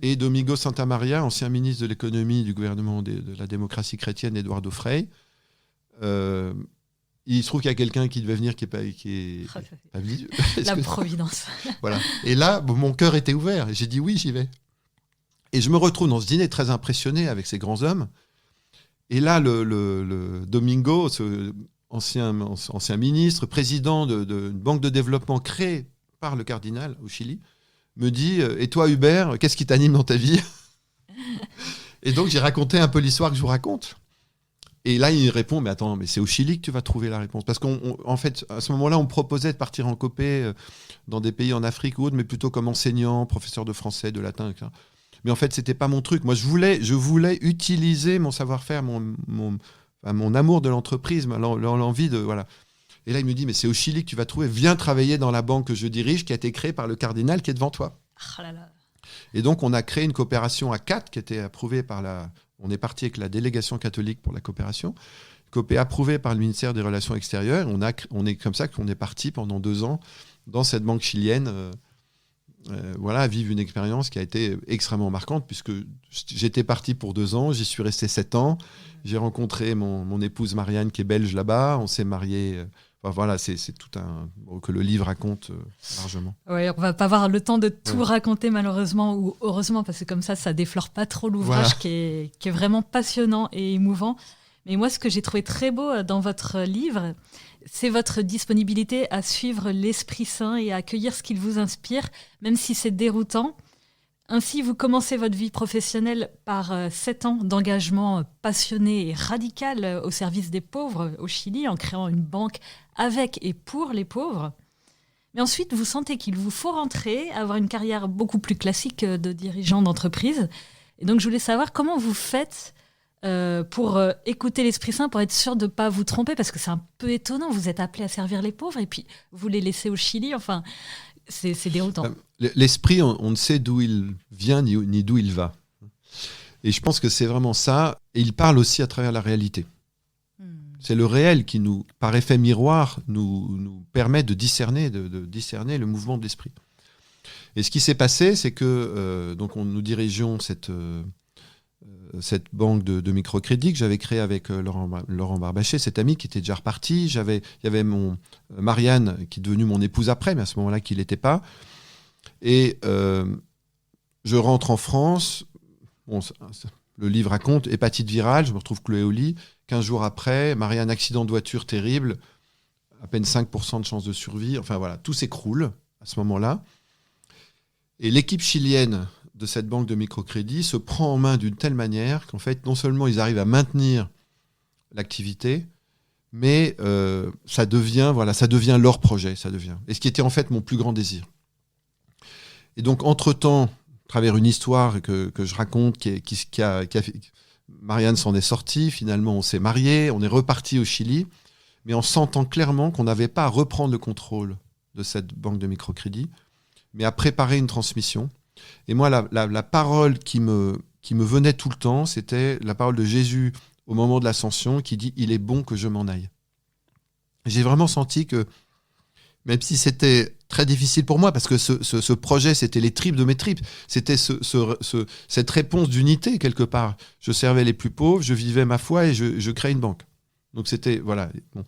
B: et Domingo Santamaria, ancien ministre de l'économie du gouvernement de la démocratie chrétienne, Eduardo Frei. Il se trouve qu'il y a quelqu'un qui devait venir qui est pas venu.
A: La providence.
B: Voilà. Et là, mon cœur était ouvert. Et j'ai dit oui, j'y vais. Et je me retrouve dans ce dîner très impressionné avec ces grands hommes. Et là, le Domingo, ce ancien ministre, président d'une banque de développement créée par le cardinal au Chili, me dit « Et toi, Hubert, qu'est-ce qui t'anime dans ta vie ?» Et donc, j'ai raconté un peu l'histoire que je vous raconte. Et là, il répond, mais attends, mais c'est au Chili que tu vas trouver la réponse. Parce qu'en fait, à ce moment-là, on me proposait de partir en copé dans des pays en Afrique ou autre, mais plutôt comme enseignant, professeur de français, de latin, etc. Mais en fait, c'était pas mon truc. Moi, je voulais utiliser mon savoir-faire, mon amour de l'entreprise, l'envie de... Voilà. Et là, il me dit, mais c'est au Chili que tu vas trouver. Viens travailler dans la banque que je dirige, qui a été créée par le cardinal qui est devant toi.
A: Oh là là.
B: Et donc, on a créé une coopération à 4 qui était approuvée par On est parti avec la délégation catholique pour la coopération, approuvée par le ministère des Relations extérieures. On est comme ça qu'on est parti pendant 2 ans dans cette banque chilienne, à vivre une expérience qui a été extrêmement marquante, puisque j'étais parti pour 2 ans, j'y suis resté 7 ans. J'ai rencontré mon épouse Marianne, qui est belge là-bas. On s'est mariés. C'est tout que le livre raconte largement.
A: Oui, on va pas avoir le temps de tout raconter malheureusement ou heureusement, parce que comme ça déflore pas trop l'ouvrage qui est vraiment passionnant et émouvant. Mais moi, ce que j'ai trouvé très beau dans votre livre, c'est votre disponibilité à suivre l'Esprit Saint et à accueillir ce qu'il vous inspire, même si c'est déroutant. Ainsi, vous commencez votre vie professionnelle par 7 ans d'engagement passionné et radical au service des pauvres au Chili, en créant une banque avec et pour les pauvres. Mais ensuite, vous sentez qu'il vous faut rentrer, avoir une carrière beaucoup plus classique de dirigeant d'entreprise. Et donc, je voulais savoir comment vous faites pour écouter l'Esprit Saint, pour être sûr de ne pas vous tromper, parce que c'est un peu étonnant. Vous êtes appelé à servir les pauvres et puis vous les laissez au Chili. Enfin, c'est déroutant.
B: L'esprit, on ne sait d'où il vient ni d'où il va. Et je pense que c'est vraiment ça. Et il parle aussi à travers la réalité. C'est le réel qui, par effet miroir, nous permet de discerner le mouvement de l'esprit. Et ce qui s'est passé, c'est que nous dirigeons cette banque de microcrédit que j'avais créée avec Laurent Barbachet, cet ami qui était déjà reparti. Il y avait Marianne, qui est devenue mon épouse après, mais à ce moment-là, qui ne l'était pas. Et je rentre en France. Le livre raconte hépatite virale, je me retrouve cloué au lit. 15 jours après, Marianne, accident de voiture terrible, à peine 5% de chance de survie. Enfin voilà, tout s'écroule à ce moment-là. Et l'équipe chilienne de cette banque de microcrédit se prend en main d'une telle manière qu'en fait, non seulement ils arrivent à maintenir l'activité, mais ça devient leur projet. Et ce qui était en fait mon plus grand désir. Et donc, entre-temps, à travers une histoire que je raconte, Marianne s'en est sortie, finalement on s'est mariés, on est reparti au Chili, mais en sentant clairement qu'on n'avait pas à reprendre le contrôle de cette banque de microcrédit, mais à préparer une transmission. Et moi, la parole qui me venait tout le temps, c'était la parole de Jésus au moment de l'ascension, qui dit « Il est bon que je m'en aille ». J'ai vraiment senti que même si c'était très difficile pour moi, parce que ce projet, c'était les tripes de mes tripes. C'était cette réponse d'unité, quelque part. Je servais les plus pauvres, je vivais ma foi et je créais une banque. Donc c'était, voilà. Bon.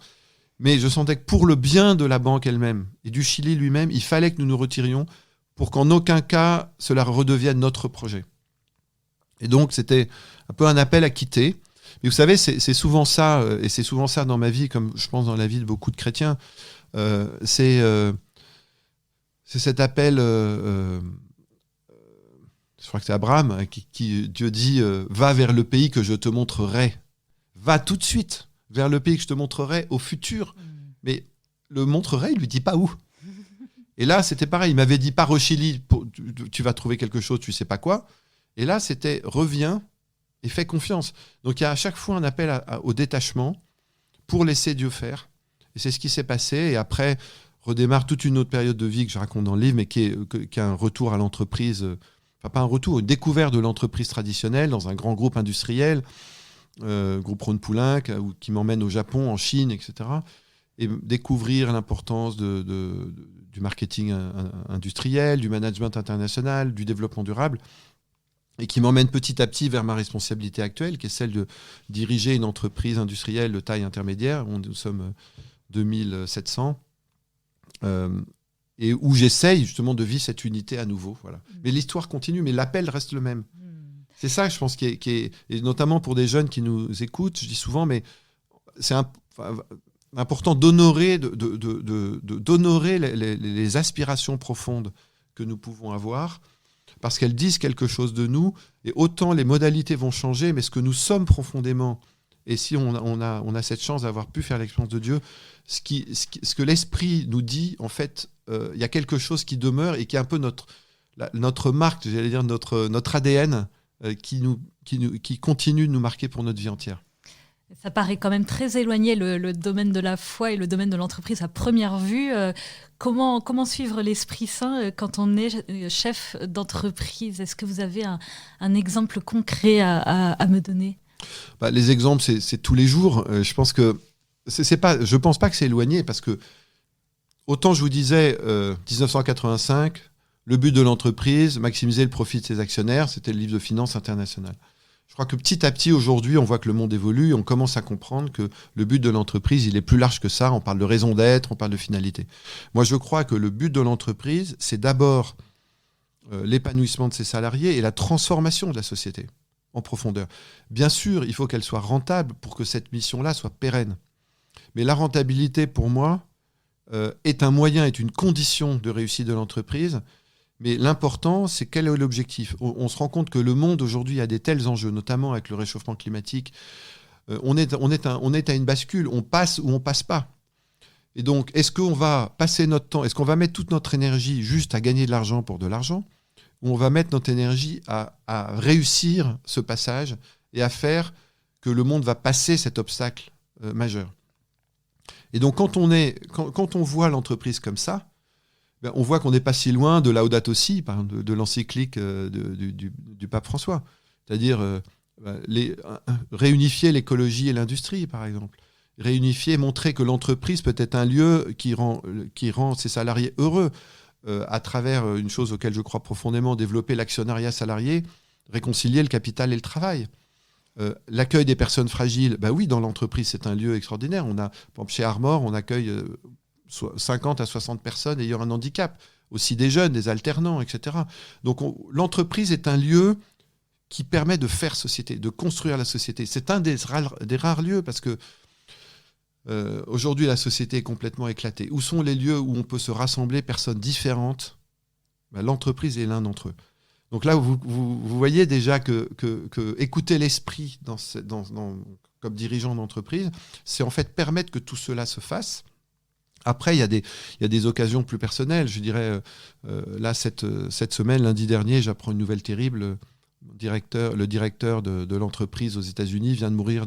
B: Mais je sentais que pour le bien de la banque elle-même et du Chili lui-même, il fallait que nous nous retirions pour qu'en aucun cas cela redevienne notre projet. Et donc c'était un peu un appel à quitter. Mais vous savez, c'est souvent ça, et c'est souvent ça dans ma vie, comme je pense dans la vie de beaucoup de chrétiens. C'est cet appel, je crois que c'est Abraham, qui Dieu dit va vers le pays que je te montrerai. Va tout de suite vers le pays que je te montrerai au futur. Mais le montrerai, il lui dit pas où. Et là, c'était pareil. Il m'avait dit pars au Chili, tu vas trouver quelque chose, tu sais pas quoi. Et là, c'était reviens et fais confiance. Donc il y a à chaque fois un appel au détachement pour laisser Dieu faire. Et c'est ce qui s'est passé. Et après, redémarre toute une autre période de vie que je raconte dans le livre, mais qui est un retour à l'entreprise, enfin pas un retour, une découverte de l'entreprise traditionnelle dans un grand groupe industriel, groupe Rhône-Poulenc, qui m'emmène au Japon, en Chine, etc. Et découvrir l'importance du marketing industriel, du management international, du développement durable, et qui m'emmène petit à petit vers ma responsabilité actuelle, qui est celle de diriger une entreprise industrielle de taille intermédiaire, où nous sommes 2700, et où j'essaye justement de vivre cette unité à nouveau. Voilà. Mais l'histoire continue, mais l'appel reste le même. C'est ça, je pense, qui est et notamment pour des jeunes qui nous écoutent, je dis souvent, mais c'est important d'honorer, d'honorer les aspirations profondes que nous pouvons avoir, parce qu'elles disent quelque chose de nous, et autant les modalités vont changer, mais ce que nous sommes profondément, et si on a cette chance d'avoir pu faire l'expérience de Dieu, ce que l'Esprit nous dit, en fait, il y a quelque chose qui demeure et qui est un peu notre marque, j'allais dire notre ADN, qui continue de nous marquer pour notre vie entière.
A: Ça paraît quand même très éloigné, le domaine de la foi et le domaine de l'entreprise à première vue. Comment suivre l'Esprit Saint quand on est chef d'entreprise? Est-ce que vous avez un exemple concret à me donner?
B: Les exemples, c'est tous les jours. Je pense que je pense pas que c'est éloigné, parce que autant je vous disais 1985, le but de l'entreprise, maximiser le profit de ses actionnaires, c'était le livre de finances internationales. Je crois que petit à petit, aujourd'hui, on voit que le monde évolue, on commence à comprendre que le but de l'entreprise, il est plus large que ça. On parle de raison d'être, on parle de finalité. Moi, je crois que le but de l'entreprise, c'est d'abord l'épanouissement de ses salariés et la transformation de la société en profondeur. Bien sûr, il faut qu'elle soit rentable pour que cette mission-là soit pérenne. Mais la rentabilité, pour moi, est un moyen, est une condition de réussite de l'entreprise. Mais l'important, c'est quel est l'objectif. On se rend compte que le monde aujourd'hui a des tels enjeux, notamment avec le réchauffement climatique. On est à une bascule, on passe ou on passe pas. Et donc, est-ce qu'on va passer notre temps, est-ce qu'on va mettre toute notre énergie juste à gagner de l'argent pour de l'argent, ou on va mettre notre énergie à réussir ce passage et à faire que le monde va passer cet obstacle majeur. Et donc, quand on voit l'entreprise comme ça, on voit qu'on n'est pas si loin de Laudato Si, par exemple, de l'encyclique du pape François. C'est-à-dire réunifier l'écologie et l'industrie, par exemple. Réunifier, montrer que l'entreprise peut être un lieu qui rend ses salariés heureux, à travers une chose auquel je crois profondément, développer l'actionnariat salarié, réconcilier le capital et le travail. L'accueil des personnes fragiles, oui, dans l'entreprise, c'est un lieu extraordinaire. Par exemple, chez Armor, on accueille 50 à 60 personnes ayant un handicap, aussi des jeunes, des alternants, etc. Donc l'entreprise est un lieu qui permet de faire société, de construire la société. C'est un des rares lieux, parce que aujourd'hui la société est complètement éclatée. Où sont les lieux où on peut se rassembler, personnes différentes? L'entreprise est l'un d'entre eux. Donc là, vous voyez déjà que écouter l'esprit comme dirigeant d'entreprise, c'est en fait permettre que tout cela se fasse. Après, il y a des occasions plus personnelles. Je dirais, là, cette semaine, lundi dernier, j'apprends une nouvelle terrible. Le directeur de l'entreprise aux États-Unis vient de mourir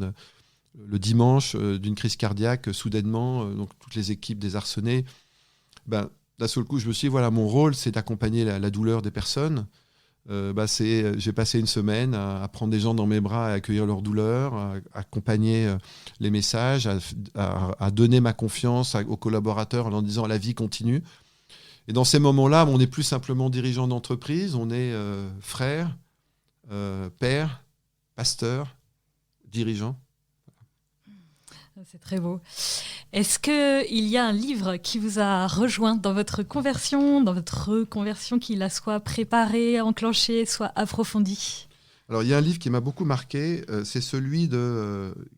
B: le dimanche d'une crise cardiaque, soudainement. Donc, toutes les équipes désarçonnées. D'un seul coup, je me suis dit, voilà, mon rôle, c'est d'accompagner la douleur des personnes. J'ai passé une semaine à prendre des gens dans mes bras, à accueillir leur douleur, à accompagner les messages, à donner ma confiance aux collaborateurs en leur disant la vie continue. Et dans ces moments-là, on n'est plus simplement dirigeant d'entreprise, on est frère, père, pasteur, dirigeant.
A: C'est très beau. Est-ce qu'il y a un livre qui vous a rejoint dans votre conversion, qui la soit préparée, enclenchée, soit approfondie ?
B: Alors, il y a un livre qui m'a beaucoup marqué, c'est celui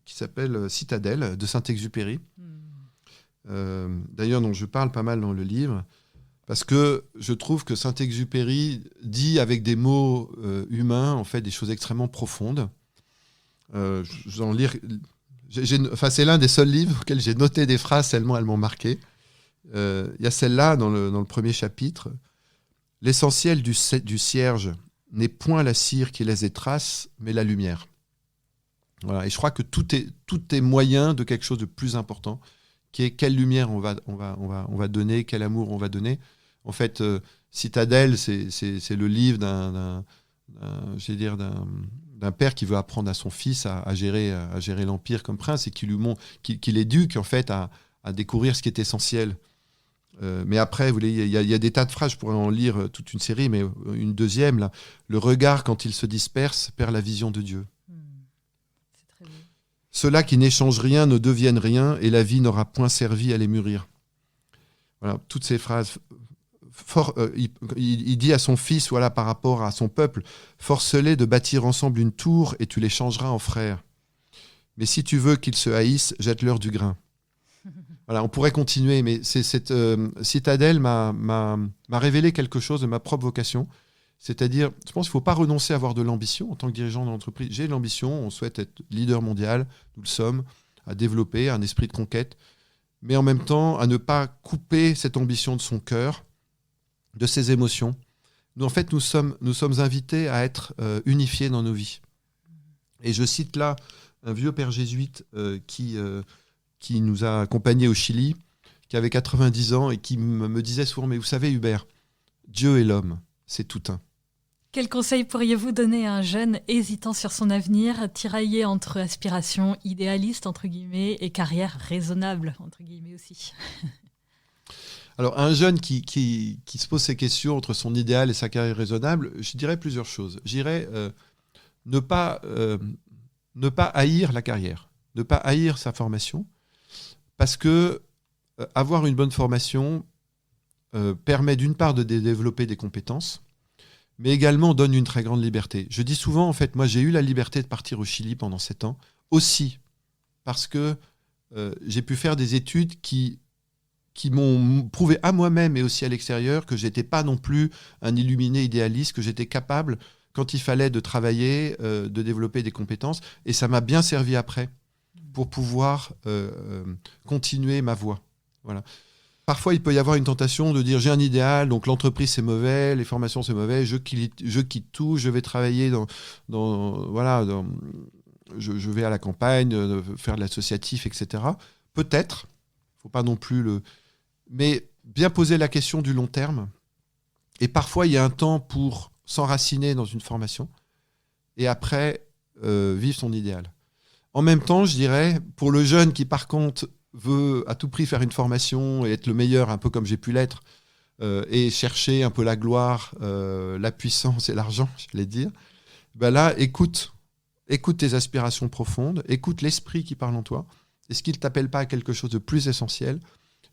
B: qui s'appelle Citadelle, de Saint-Exupéry. D'ailleurs, dont je parle pas mal dans le livre, parce que je trouve que Saint-Exupéry dit avec des mots humains, en fait, des choses extrêmement profondes. J'en lire... c'est l'un des seuls livres auxquels j'ai noté des phrases tellement elles m'ont marqué. Il y a celle-là dans le premier chapitre. « L'essentiel du cierge n'est point la cire qui laisse des traces, mais la lumière. » Voilà. Et je crois que tout est moyen de quelque chose de plus important, qui est quelle lumière on va donner, quel amour on va donner. En fait, Citadelle, c'est le livre d'un père qui veut apprendre à son fils à gérer l'empire comme prince et qui l'éduque en fait à découvrir ce qui est essentiel. Mais après, il y a des tas de phrases, je pourrais en lire toute une série, mais une deuxième, là, le regard quand il se disperse perd la vision de Dieu.
A: C'est très beau.
B: Ceux-là qui n'échangent rien ne deviennent rien et la vie n'aura point servi à les mûrir. Voilà, toutes ces phrases. Il dit à son fils, voilà, par rapport à son peuple, force-les de bâtir ensemble une tour et tu les changeras en frères. Mais si tu veux qu'ils se haïssent, jette-leur du grain. Voilà, on pourrait continuer, mais cette citadelle m'a révélé quelque chose de ma propre vocation. C'est-à-dire, je pense qu'il ne faut pas renoncer à avoir de l'ambition en tant que dirigeant d'entreprise. J'ai l'ambition, on souhaite être leader mondial, nous le sommes, à développer un esprit de conquête, mais en même temps à ne pas couper cette ambition de son cœur, de ses émotions. Nous, en fait, nous sommes invités à être unifiés dans nos vies. Et je cite là un vieux père jésuite qui nous a accompagnés au Chili, qui avait 90 ans et qui me disait souvent, mais vous savez Hubert, Dieu et l'homme, c'est tout un.
A: Quel conseil pourriez-vous donner à un jeune hésitant sur son avenir, tiraillé entre aspiration idéaliste, entre guillemets, et carrière raisonnable, entre guillemets aussi ?
B: Alors, un jeune qui se pose ces questions entre son idéal et sa carrière raisonnable, je dirais plusieurs choses. Je dirais ne pas haïr la carrière, ne pas haïr sa formation, parce que avoir une bonne formation permet d'une part de développer des compétences, mais également donne une très grande liberté. Je dis souvent, en fait, moi j'ai eu la liberté de partir au Chili pendant 7 ans, aussi parce que j'ai pu faire des études qui m'ont prouvé à moi-même et aussi à l'extérieur que j'étais pas non plus un illuminé idéaliste, que j'étais capable, quand il fallait, de travailler, de développer des compétences. Et ça m'a bien servi après pour pouvoir continuer ma voie. Voilà. Parfois, il peut y avoir une tentation de dire j'ai un idéal, donc l'entreprise c'est mauvais, les formations c'est mauvais, je quitte tout, je vais travailler je vais à la campagne, faire de l'associatif, etc. Peut-être, faut pas non plus mais bien poser la question du long terme. Et parfois, il y a un temps pour s'enraciner dans une formation et après vivre son idéal. En même temps, je dirais, pour le jeune qui, par contre, veut à tout prix faire une formation et être le meilleur, un peu comme j'ai pu l'être, et chercher un peu la gloire, la puissance et l'argent, j'allais dire, ben là, écoute tes aspirations profondes, écoute l'esprit qui parle en toi. Est-ce qu'il ne t'appelle pas à quelque chose de plus essentiel ?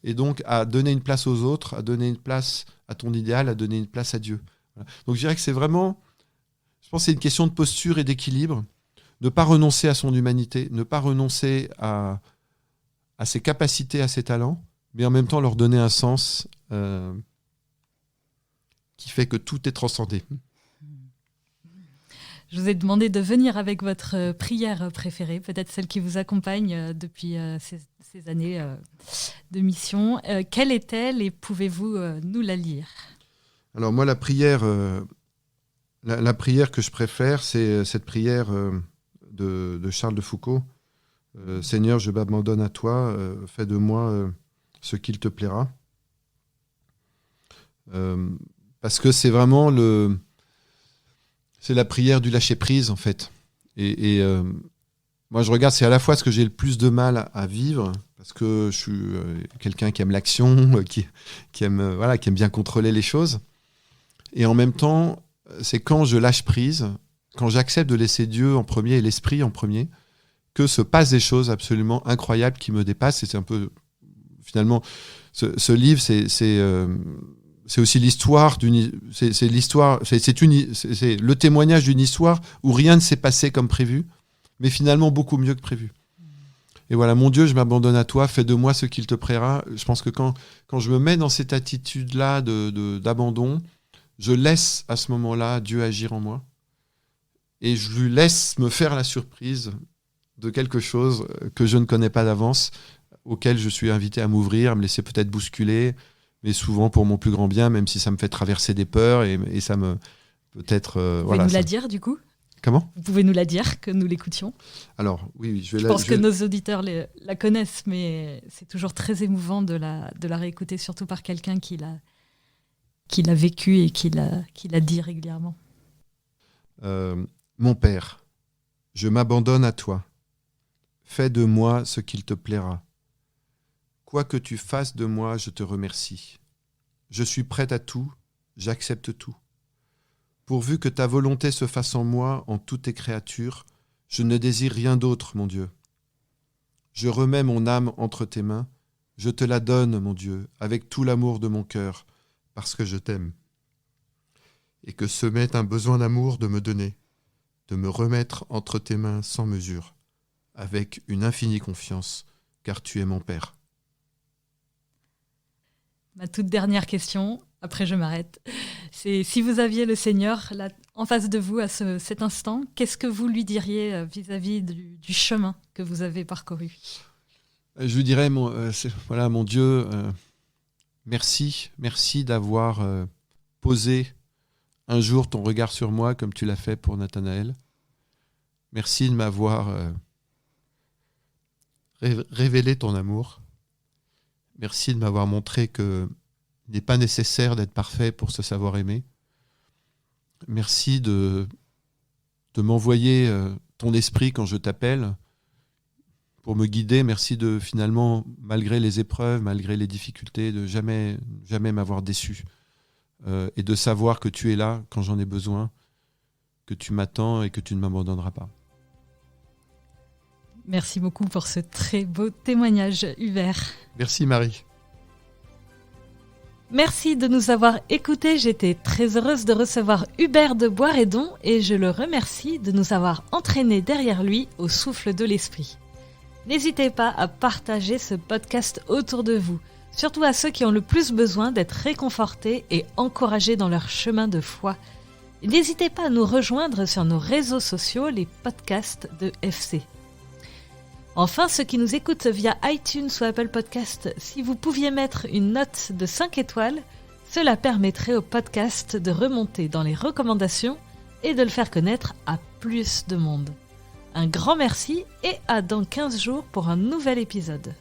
B: Et donc à donner une place aux autres, à donner une place à ton idéal, à donner une place à Dieu. Voilà. Donc je dirais que c'est vraiment, je pense que c'est une question de posture et d'équilibre. Ne pas renoncer à son humanité, ne pas renoncer à ses capacités, à ses talents, mais en même temps leur donner un sens qui fait que tout est transcendé.
A: Je vous ai demandé de venir avec votre prière préférée, peut-être celle qui vous accompagne depuis ces années de mission. Quelle est-elle et pouvez-vous nous la lire ?
B: Alors moi, la prière que je préfère, c'est cette prière de Charles de Foucauld. Seigneur, je m'abandonne à toi, fais de moi ce qu'il te plaira. Parce que c'est vraiment C'est la prière du lâcher-prise, en fait. Et moi, je regarde, c'est à la fois ce que j'ai le plus de mal à vivre, parce que je suis quelqu'un qui aime l'action, qui aime bien contrôler les choses. Et en même temps, c'est quand je lâche prise, quand j'accepte de laisser Dieu en premier et l'esprit en premier, que se passent des choses absolument incroyables qui me dépassent. Et c'est un peu, finalement, ce livre, c'est aussi l'histoire c'est le témoignage d'une histoire où rien ne s'est passé comme prévu, mais finalement beaucoup mieux que prévu. Et voilà, mon Dieu, je m'abandonne à toi, fais de moi ce qu'il te plaira. Je pense que quand je me mets dans cette attitude-là d'abandon, je laisse à ce moment-là Dieu agir en moi. Et je lui laisse me faire la surprise de quelque chose que je ne connais pas d'avance, auquel je suis invité à m'ouvrir, à me laisser peut-être bousculer, mais souvent pour mon plus grand bien, même si ça me fait traverser des peurs et ça me peut-être...
A: Vous pouvez nous la dire, du coup ?
B: Comment ?
A: Vous pouvez nous la dire, que nous l'écoutions ?
B: Alors, oui,
A: je pense que nos auditeurs la connaissent, mais c'est toujours très émouvant de la réécouter, surtout par quelqu'un qui l'a vécu et qui l'a dit régulièrement.
B: Mon Père, je m'abandonne à toi. Fais de moi ce qu'il te plaira. Quoi que tu fasses de moi, je te remercie. Je suis prête à tout, j'accepte tout. Pourvu que ta volonté se fasse en moi, en toutes tes créatures, je ne désire rien d'autre, mon Dieu. Je remets mon âme entre tes mains, je te la donne, mon Dieu, avec tout l'amour de mon cœur, parce que je t'aime. Et que ce m'est un besoin d'amour de me donner, de me remettre entre tes mains sans mesure, avec une infinie confiance, car tu es mon Père.
A: Ma toute dernière question, après je m'arrête, c'est si vous aviez le Seigneur là, en face de vous à cet instant, qu'est-ce que vous lui diriez vis-à-vis du chemin que vous avez parcouru ?
B: Je lui dirais, mon Dieu, merci d'avoir posé un jour ton regard sur moi comme tu l'as fait pour Nathanaël. Merci de m'avoir révélé ton amour. Merci de m'avoir montré qu'il n'est pas nécessaire d'être parfait pour se savoir aimer. Merci de m'envoyer ton esprit quand je t'appelle pour me guider. Merci de finalement, malgré les épreuves, malgré les difficultés, de jamais m'avoir déçu. Et de savoir que tu es là quand j'en ai besoin, que tu m'attends et que tu ne m'abandonneras pas.
A: Merci beaucoup pour ce très beau témoignage, Hubert.
B: Merci Marie.
A: Merci de nous avoir écoutés. J'étais très heureuse de recevoir Hubert de Boisredon et je le remercie de nous avoir entraînés derrière lui au souffle de l'esprit. N'hésitez pas à partager ce podcast autour de vous, surtout à ceux qui ont le plus besoin d'être réconfortés et encouragés dans leur chemin de foi. Et n'hésitez pas à nous rejoindre sur nos réseaux sociaux, les podcasts de FC. Enfin, ceux qui nous écoutent via iTunes ou Apple Podcast, si vous pouviez mettre une note de 5 étoiles, cela permettrait au podcast de remonter dans les recommandations et de le faire connaître à plus de monde. Un grand merci et à dans 15 jours pour un nouvel épisode.